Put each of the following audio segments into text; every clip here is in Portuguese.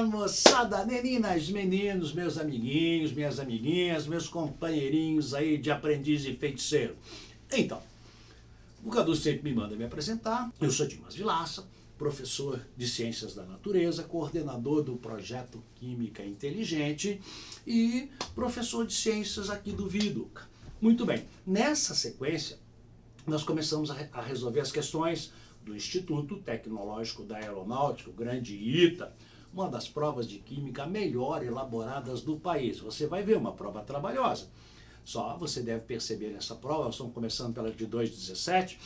Fala, moçada, meninas, meninos, meus amiguinhos, minhas amiguinhas, meus companheirinhos aí de aprendiz e feiticeiro. Então, o Cadu sempre me manda me apresentar. Eu sou Dimas Vilaça, professor de Ciências da Natureza, coordenador do projeto Química Inteligente e professor de Ciências aqui do Viduca. Muito bem, nessa sequência, nós começamos a resolver as questões do Instituto Tecnológico da Aeronáutica, o grande ITA, uma das provas de química melhor elaboradas do país. Você vai ver uma prova trabalhosa. Só você deve perceber nessa prova, nós estamos começando pela de 2,17,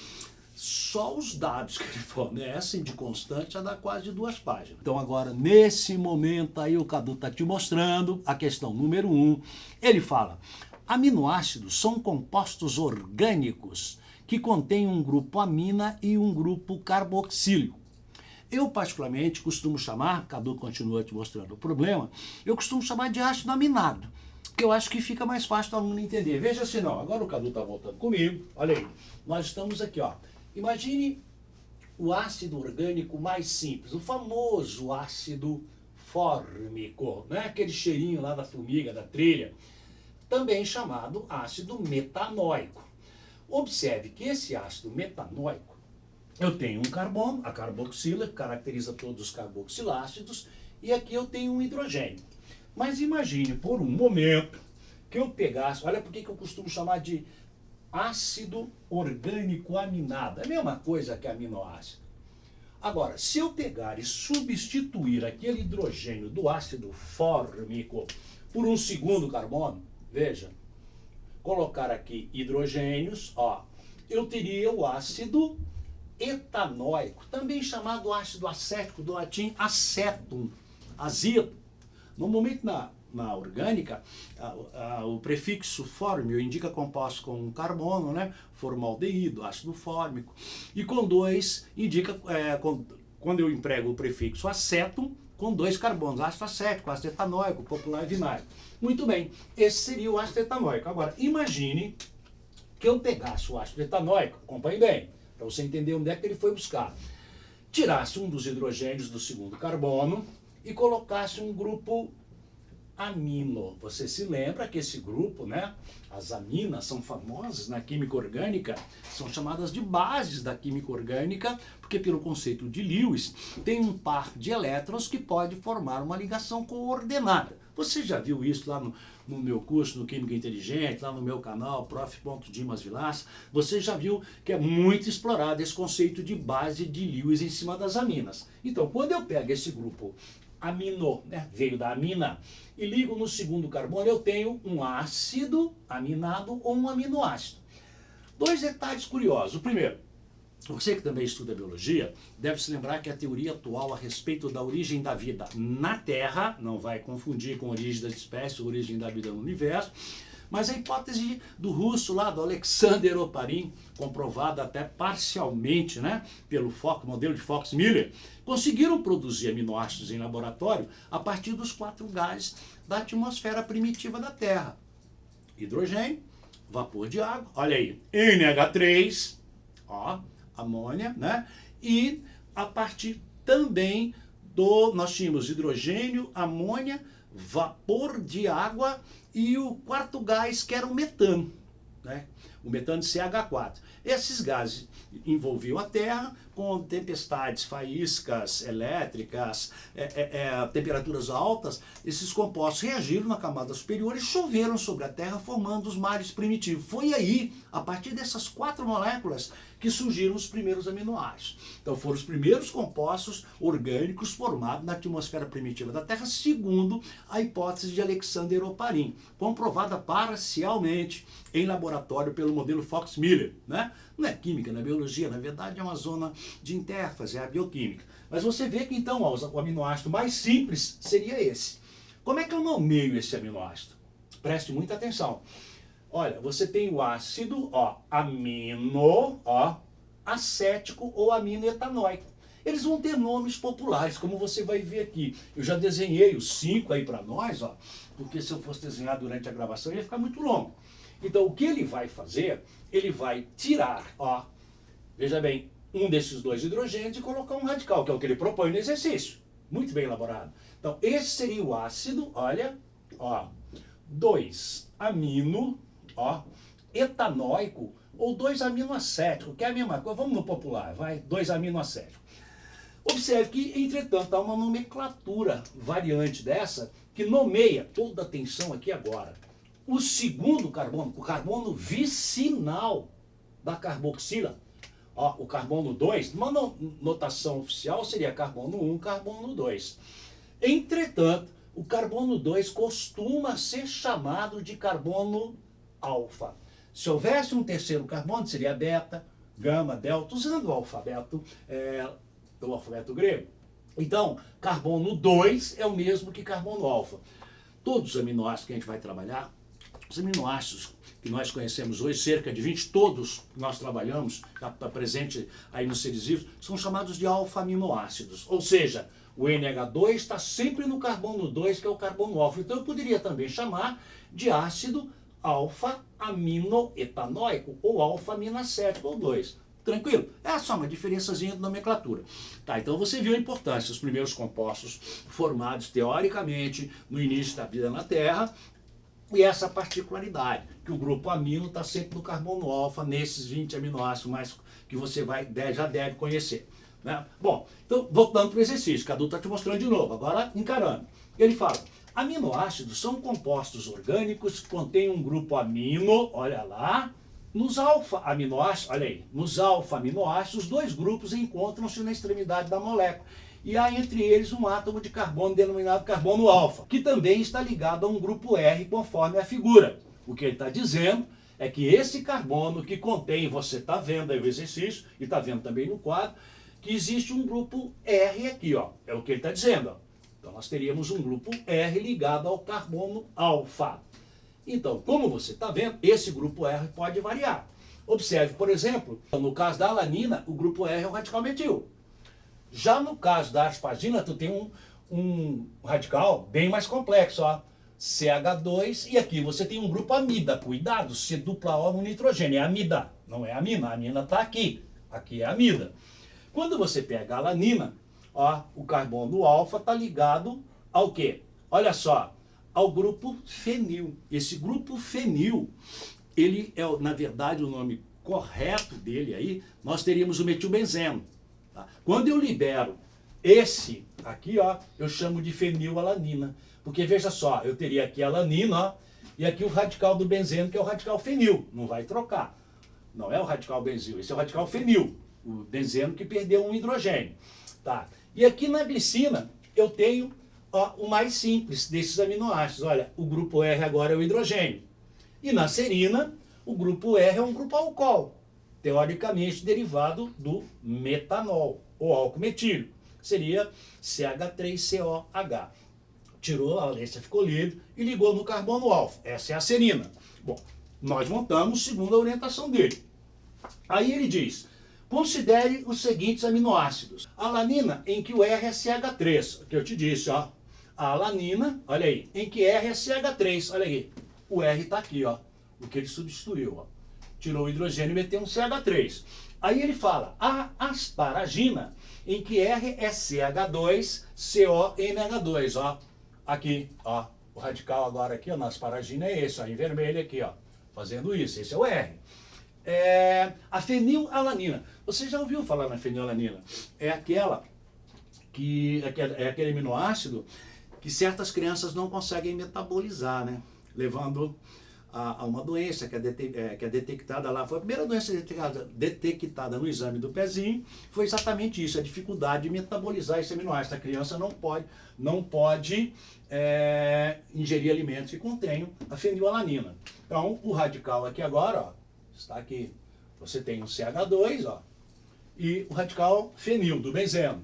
só os dados que ele fornecem de constante já dá quase 2 páginas. Então agora, nesse momento aí, o Cadu está te mostrando a questão número 1. Ele fala, aminoácidos são compostos orgânicos que contém um grupo amina e um grupo carboxílico. Eu, particularmente, costumo chamar, Cadu continua te mostrando o problema, eu costumo chamar de ácido aminado, porque eu acho que fica mais fácil o aluno entender. Veja se não, agora o Cadu está voltando comigo, olha aí, nós estamos aqui, ó. Imagine o ácido orgânico mais simples, o famoso ácido fórmico, né? Aquele cheirinho lá da formiga, da trilha, também chamado ácido metanóico. Observe que esse ácido metanóico, eu tenho um carbono, a carboxila, que caracteriza todos os carboxilácidos, e aqui eu tenho um hidrogênio. Mas imagine por um momento que eu pegasse, olha por que eu costumo chamar de ácido orgânico aminado, é a mesma coisa que aminoácido. Agora, se eu pegar e substituir aquele hidrogênio do ácido fórmico por um segundo carbono, veja, colocar aqui hidrogênios, ó, eu teria o ácido etanóico, também chamado ácido acético, do latim acetum, azedo. Normalmente na orgânica, o prefixo fórmio indica composto com um carbono, né, formaldeído, ácido fórmico, e com 2 indica, quando eu emprego o prefixo acetum, com 2 carbonos, ácido acético, ácido etanóico, popular vinário. Muito bem, esse seria o ácido etanóico. Agora, imagine que eu pegasse o ácido etanóico, acompanhe bem, para você entender onde é que ele foi buscar. Tirasse um dos hidrogênios do segundo carbono e colocasse um grupo amino. Você se lembra que esse grupo, né, as aminas são famosas na química orgânica, são chamadas de bases da química orgânica, porque pelo conceito de Lewis, tem um par de elétrons que pode formar uma ligação coordenada. Você já viu isso lá no meu curso, no Química Inteligente, lá no meu canal, prof.Dimas Vilaça, você já viu que é muito explorado esse conceito de base de Lewis em cima das aminas. Então, quando eu pego esse grupo amino, né, veio da amina, e ligo no segundo carbono, eu tenho um ácido aminado ou um aminoácido. 2 detalhes curiosos. O primeiro, você que também estuda biologia, deve se lembrar que a teoria atual a respeito da origem da vida na Terra, não vai confundir com a origem das espécies, a origem da vida no universo, mas a hipótese do russo lá, do Alexander Oparin, comprovada até parcialmente, né, pelo modelo de Fox-Miller, conseguiram produzir aminoácidos em laboratório a partir dos 4 gases da atmosfera primitiva da Terra. Hidrogênio, vapor de água, olha aí, NH3, ó, amônia, né, e a partir também nós tínhamos hidrogênio, amônia, vapor de água e o 4º gás, que era o metano, né? O metano de CH4. Esses gases envolviam a Terra com tempestades, faíscas elétricas, temperaturas altas. Esses compostos reagiram na camada superior e choveram sobre a Terra, formando os mares primitivos. Foi aí, a partir dessas 4 moléculas, que surgiram os primeiros aminoácidos. Então foram os primeiros compostos orgânicos formados na atmosfera primitiva da Terra, segundo a hipótese de Alexander Oparin, comprovada parcialmente em laboratório pelo modelo Fox-Miller, né? Não é química, não é biologia, na verdade é uma zona de interface, é a bioquímica. Mas você vê que então o aminoácido mais simples seria esse. Como é que eu nomeio esse aminoácido? Preste muita atenção. Olha, você tem o ácido, ó, amino, ó, acético ou aminoetanóico. Eles vão ter nomes populares, como você vai ver aqui. Eu já desenhei os 5 aí para nós, ó, porque se eu fosse desenhar durante a gravação ia ficar muito longo. Então o que ele vai fazer? Ele vai tirar, ó, veja bem, um desses 2 hidrogênios e colocar um radical, que é o que ele propõe no exercício. muito bem elaborado. Então, esse seria o ácido, olha, ó, 2-amino, ó, etanóico, ou 2-aminoacético, que é a mesma coisa. Vamos no popular, vai, 2-aminoacético. Observe que, entretanto, há uma nomenclatura variante dessa que nomeia, toda atenção aqui agora, o segundo carbono, o carbono vicinal da carboxila. Ó, o carbono 2, uma notação oficial seria carbono 1, carbono 2. Entretanto, o carbono 2 costuma ser chamado de carbono alfa. Se houvesse um terceiro carbono, seria beta, gama, delta, usando o alfabeto grego. Então, carbono 2 é o mesmo que carbono alfa. Todos os aminoácidos que a gente vai trabalhar, os aminoácidos que nós conhecemos hoje, cerca de 20, todos que nós trabalhamos, já está presente aí nos seres vivos, são chamados de alfa-aminoácidos. Ou seja, o NH2 está sempre no carbono 2, que é o carbono alfa. Então eu poderia também chamar de ácido alfa-aminoetanóico ou alfa-aminacético ou 2. Tranquilo? É só uma diferençazinha de nomenclatura. Tá, então você viu a importância dos primeiros compostos formados teoricamente no início da vida na Terra, e essa particularidade, que o grupo amino está sempre no carbono alfa, nesses 20 aminoácidos mais que você já deve conhecer. Né? Bom, então voltando para o exercício, que a Cadu está te mostrando de novo, agora encarando. Ele fala, aminoácidos são compostos orgânicos que contêm um grupo amino, olha lá, nos alfa-aminoácidos, olha aí, nos alfa-aminoácidos, os dois grupos encontram-se na extremidade da molécula. E há entre eles um átomo de carbono denominado carbono alfa, que também está ligado a um grupo R conforme a figura. O que ele está dizendo é que esse carbono que contém, você está vendo aí o exercício, e está vendo também no quadro, que existe um grupo R aqui, ó. É o que ele está dizendo, ó. Então nós teríamos um grupo R ligado ao carbono alfa. Então, como você está vendo, esse grupo R pode variar. Observe, por exemplo, no caso da alanina, o grupo R é o radical metil. Já no caso da aspargina, tu tem um radical bem mais complexo, ó, CH2, e aqui você tem um grupo amida. Cuidado, C dupla O no nitrogênio, é amida, não é amina. A amina está aqui é amida. Quando você pega a alanina, ó, o carbono alfa está ligado ao quê? Olha só, ao grupo fenil. Esse grupo fenil, ele é, na verdade, o nome correto dele aí, nós teríamos o metilbenzeno. Tá? Quando eu libero esse aqui, ó, eu chamo de fenilalanina. Porque veja só, eu teria aqui a alanina, ó, e aqui o radical do benzeno, que é o radical fenil. Não vai trocar. Não é o radical benzil, esse é o radical fenil. O benzeno que perdeu um hidrogênio. Tá? E aqui na glicina, eu tenho, ó, o mais simples desses aminoácidos. Olha, o grupo R agora é o hidrogênio. E na serina, o grupo R é um grupo alcool, teoricamente derivado do metanol, ou álcool metílico. Seria CH3COH. Tirou, a valência ficou livre e ligou no carbono alfa. Essa é a serina. Bom, nós montamos segundo a orientação dele. Aí ele diz, considere os seguintes aminoácidos. Alanina, em que o R é CH3, que eu te disse, ó. A alanina, olha aí, em que R é CH3, olha aí. O R está aqui, ó, o que ele substituiu, ó. Tirou o hidrogênio e meteu um CH3. Aí ele fala, a asparagina, em que R é CH2CONH2, ó. Aqui, ó, o radical agora aqui, ó, na asparagina é esse, ó, em vermelho aqui, ó, fazendo isso, esse é o R. A fenilalanina, você já ouviu falar na fenilalanina? É aquela que, é aquele aminoácido que certas crianças não conseguem metabolizar, né? Levando a uma doença que é detectada lá. Foi a primeira doença detectada no exame do pezinho, foi exatamente isso, a dificuldade de metabolizar esse aminoácido. A criança não pode ingerir alimentos que contenham a fenilalanina. Então, o radical aqui agora, ó, está aqui, você tem o CH2, ó, e o radical fenil do benzeno.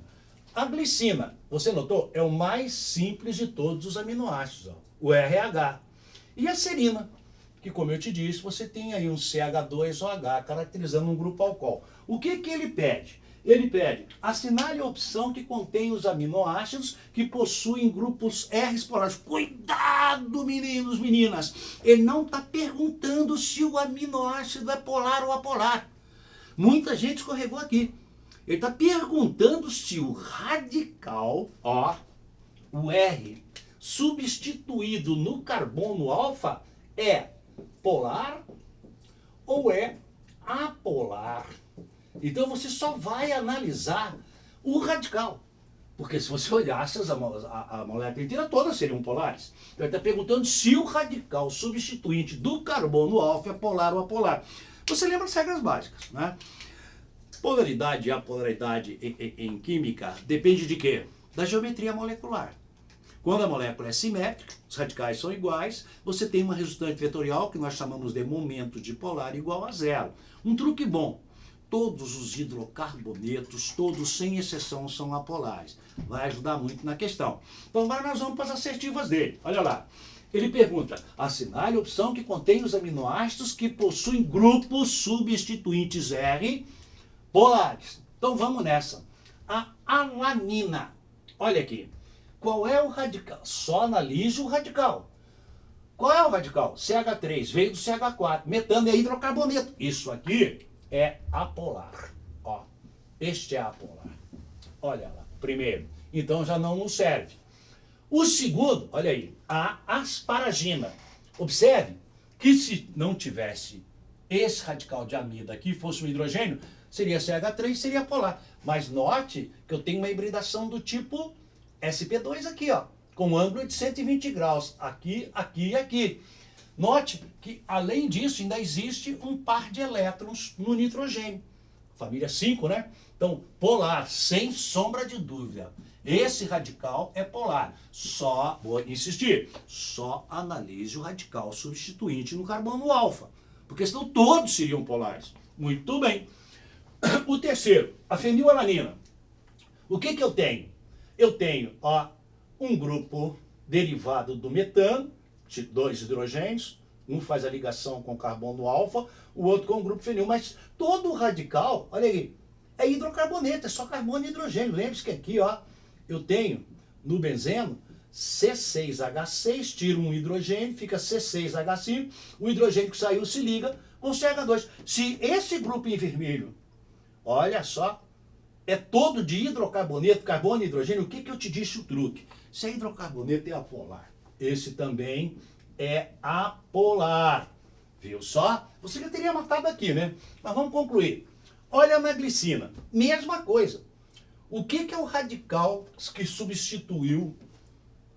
A glicina, você notou, é o mais simples de todos os aminoácidos, ó, o RH. E a serina, que como eu te disse, você tem aí um CH2OH, caracterizando um grupo alcool. O que ele pede? Ele pede, assinale a opção que contém os aminoácidos que possuem grupos R polares. Cuidado, meninos, meninas! Ele não está perguntando se o aminoácido é polar ou apolar. Muita gente escorregou aqui. Ele está perguntando se o radical, ó, o R, substituído no carbono alfa é polar ou é apolar. Então você só vai analisar o radical. Porque se você olhasse a molécula inteira toda seriam polares. Então ele está perguntando se o radical substituinte do carbono alfa é polar ou apolar. Você lembra as regras básicas, né? Polaridade e apolaridade em química depende de quê? Da geometria molecular. Quando a molécula é simétrica, os radicais são iguais, você tem uma resultante vetorial que nós chamamos de momento dipolar igual a zero. Um truque bom. Todos os hidrocarbonetos, todos sem exceção, são apolares. Vai ajudar muito na questão. Então agora nós vamos para as assertivas dele. Olha lá. Ele pergunta, assinale a opção que contém os aminoácidos que possuem grupos substituintes R polares. Então vamos nessa. A alanina. Olha aqui. Qual é o radical? Só analise o radical. Qual é o radical? CH3, veio do CH4. Metano é hidrocarboneto. Isso aqui é apolar. Ó, este é apolar. Olha lá, primeiro. Então já não nos serve. O segundo, olha aí, a asparagina. Observe que se não tivesse esse radical de amida aqui, fosse um hidrogênio, seria CH3, seria polar. Mas note que eu tenho uma hibridação do tipo sp2 aqui, ó, com ângulo de 120 graus. Aqui, aqui e aqui. Note que, além disso, ainda existe um par de elétrons no nitrogênio. Família 5, né? Então, polar, sem sombra de dúvida. Esse radical é polar. Só, vou insistir, só analise o radical substituinte no carbono alfa. Porque senão todos seriam polares. Muito bem. O terceiro, a fenilalanina. O que eu tenho? Eu tenho, ó, um grupo derivado do metano, dois hidrogênios, um faz a ligação com carbono alfa, o outro com o grupo fenil, mas todo o radical, olha aí, é hidrocarboneto, é só carbono e hidrogênio. Lembre-se que aqui, ó, eu tenho no benzeno C6H6, tiro um hidrogênio, fica C6H5, o hidrogênio que saiu se liga com CH2. Se esse grupo em vermelho, olha só, é todo de hidrocarboneto, carbono e hidrogênio, o que eu te disse o truque? Se é hidrocarboneto é apolar. Esse também é apolar. Viu só? Você já teria matado aqui, né? Mas vamos concluir. Olha na glicina. Mesma coisa. O que é o radical que substituiu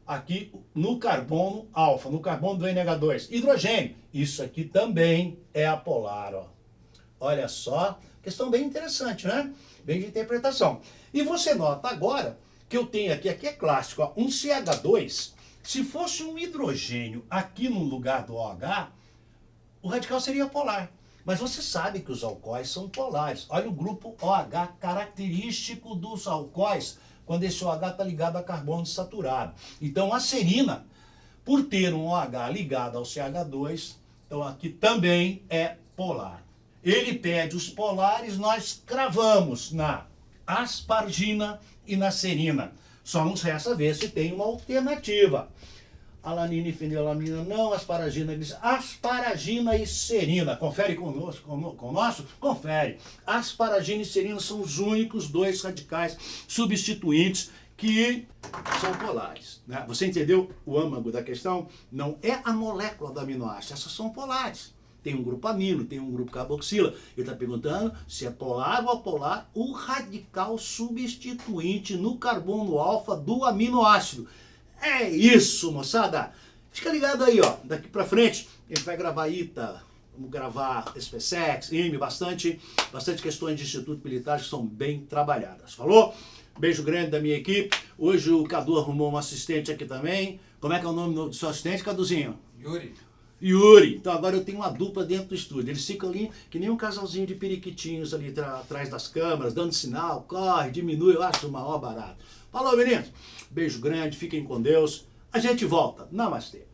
aqui no carbono alfa, no carbono do NH2? Hidrogênio. Isso aqui também é apolar, ó. Olha só. Questão bem interessante, né? Bem de interpretação. E você nota agora que eu tenho aqui é clássico, ó, um CH2. Se fosse um hidrogênio aqui no lugar do OH, o radical seria polar. Mas você sabe que os alcoóis são polares. Olha o grupo OH, característico dos alcoóis, quando esse OH está ligado a carbono saturado. Então a serina, por ter um OH ligado ao CH2, então aqui também é polar. Ele pede os polares, nós cravamos na aspargina e na serina. Só nos resta ver se tem uma alternativa. Alanina e fenilalanina não, asparagina e serina. Confere conosco, com o nosso? Confere. Asparagina e serina são os únicos dois radicais substituintes que são polares. Né? Você entendeu o âmago da questão? Não é a molécula do aminoácido, essas são polares. Tem um grupo amino, tem um grupo carboxila. Ele está perguntando se é polar ou apolar o radical substituinte no carbono alfa do aminoácido. É isso, moçada. Fica ligado aí, ó. Daqui pra frente, a gente vai gravar ITA, vamos gravar SpaceX, IME, bastante questões de Instituto Militar que são bem trabalhadas. Falou? Beijo grande da minha equipe. Hoje o Cadu arrumou um assistente aqui também. Como é que é o nome do seu assistente, Caduzinho? Yuri. Então agora eu tenho uma dupla dentro do estúdio. Eles ficam ali que nem um casalzinho de periquitinhos ali atrás das câmeras, dando sinal, corre, diminui, eu acho o maior barato. Falou, meninos. Beijo grande, fiquem com Deus. A gente volta. Namastê.